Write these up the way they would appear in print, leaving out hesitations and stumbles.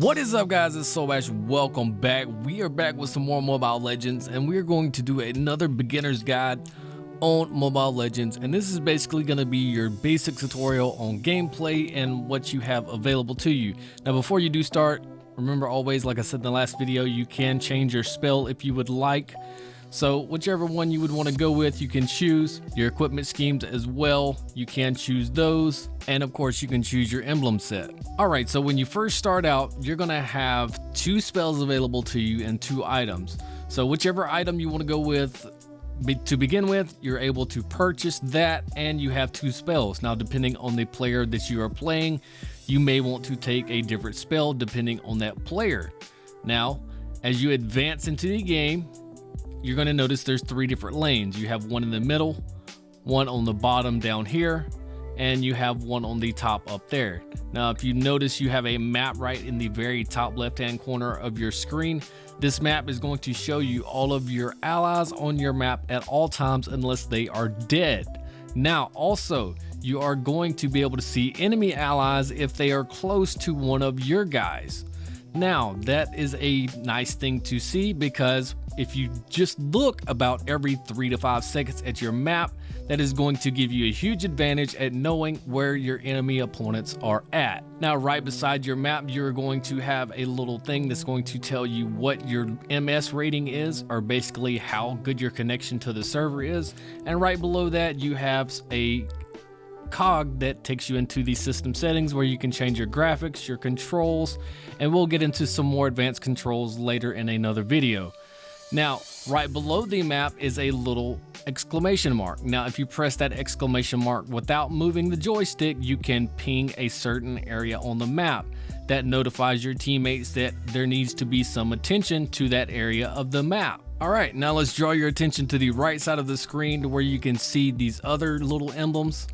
What is up, guys? It's Sobash. Welcome back. We are back with some more Mobile Legends, and we're going to do another beginner's guide on Mobile Legends. And this is basically going to be your basic tutorial on gameplay and what you have available to you. Now, before you do start, remember always, like I said in the last video, you can change your spell if you would like. So whichever one you would want to go with, you can choose. Your equipment schemes as well, you can choose those. And of course, you can choose your emblem set. All right, so when you first start out, you're gonna have 2 spells available to you and 2 items. So whichever item you want to go with, to begin with, you're able to purchase that, and you have 2 spells. Now, depending on the player that you are playing, you may want to take a different spell depending on that player. Now, as you advance into the game, you're going to notice there's 3 different lanes. You have one in the middle, one on the bottom down here, and you have one on the top up there. Now, if you notice, you have a map right in the very top left-hand corner of your screen. This map is going to show you all of your allies on your map at all times unless they are dead. Now, also, you are going to be able to see enemy allies if they are close to one of your guys. Now, that is a nice thing to see, because if you just look about every 3 to 5 seconds at your map, that is going to give you a huge advantage at knowing where your enemy opponents are at. Now, right beside your map, you're going to have a little thing that's going to tell you what your MS rating is, or basically how good your connection to the server is. And right below that, you have a cog that takes you into the system settings where you can change your graphics, your controls, and we'll get into some more advanced controls later in another video. Now, right below the map is a little exclamation mark. Now, if you press that exclamation mark without moving the joystick, you can ping a certain area on the map. That notifies your teammates that there needs to be some attention to that area of the map. All right, now let's draw your attention to the right side of the screen to where you can see these other little emblems.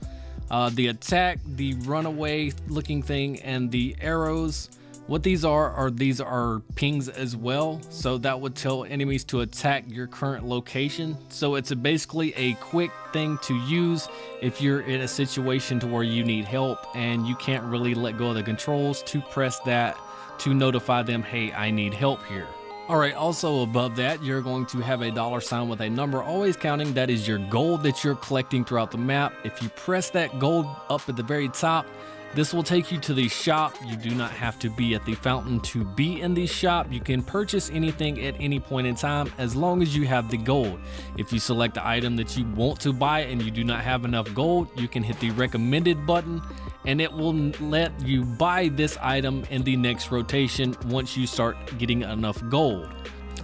The attack, the runaway looking thing, and the arrows. What these are pings as well, so that would tell enemies to attack your current location. So it's basically a quick thing to use if you're in a situation to where you need help and you can't really let go of the controls, to press that to notify them, hey, I need help here. All right, also above that, you're going to have a $ with a number always counting. That is your gold that you're collecting throughout the map. If you press that gold up at the very top, this will take you to the shop. You do not have to be at the fountain to be in the shop. You can purchase anything at any point in time as long as you have the gold. If you select the item that you want to buy and you do not have enough gold, you can hit the recommended button and it will let you buy this item in the next rotation once you start getting enough gold.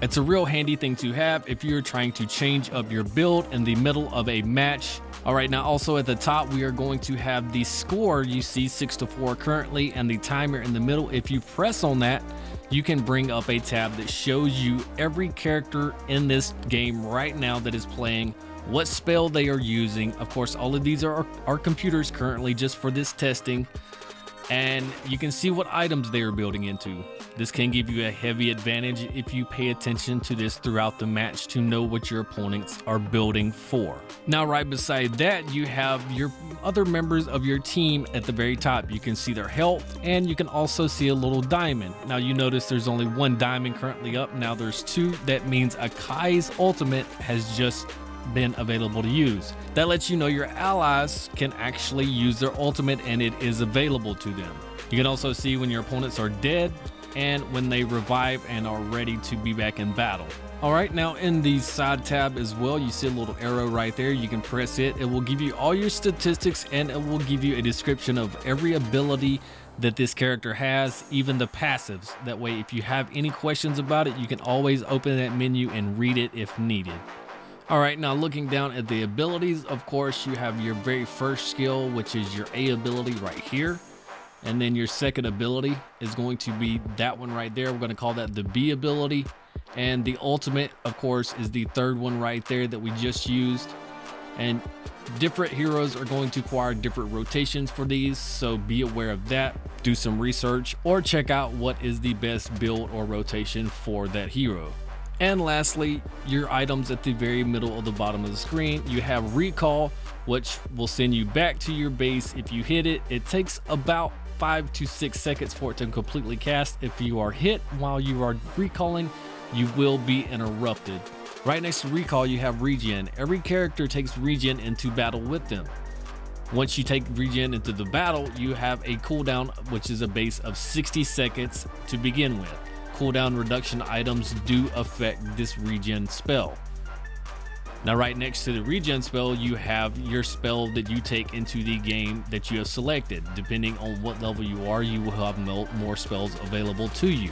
It's a real handy thing to have if you're trying to change up your build in the middle of a match. All right, now also at the top, we are going to have the score. You see 6-4 currently, and the timer in the middle. If you press on that, you can bring up a tab that shows you every character in this game right now that is playing, what spell they are using. Of course, all of these are computers currently just for this testing, and you can see what items they are building into. This can give you a heavy advantage if you pay attention to this throughout the match to know what your opponents are building for. Now, right beside that, you have your other members of your team at the very top. You can see their health, and you can also see a little diamond. Now, you notice there's only 1 diamond currently up. Now there's 2. That means Akai's ultimate has just been available to use. That lets you know your allies can actually use their ultimate and it is available to them. You can also see when your opponents are dead and when they revive and are ready to be back in battle. All right, now in the side tab as well, you see a little arrow right there. You can press it. It will give you all your statistics, and it will give you a description of every ability that this character has, even the passives. That way, if you have any questions about it, you can always open that menu and read it if needed. All right, now looking down at the abilities, of course, you have your very first skill, which is your A ability right here. And then your second ability is going to be that one right there. We're going to call that the B ability. And the ultimate, of course, is the third one right there that we just used. And different heroes are going to require different rotations for these, so be aware of that. Do some research or check out what is the best build or rotation for that hero. And lastly, your items at the very middle of the bottom of the screen. You have recall, which will send you back to your base if you hit it. It takes about 5 to 6 seconds for it to completely cast. If you are hit while you are recalling, you will be interrupted. Right next to recall, you have regen. Every character takes regen into battle with them. Once you take regen into the battle, you have a cooldown, which is a base of 60 seconds to begin with. Cooldown reduction items do affect this regen spell. Now, right next to the regen spell, you have your spell that you take into the game that you have selected. Depending on what level you are, you will have more spells available to you.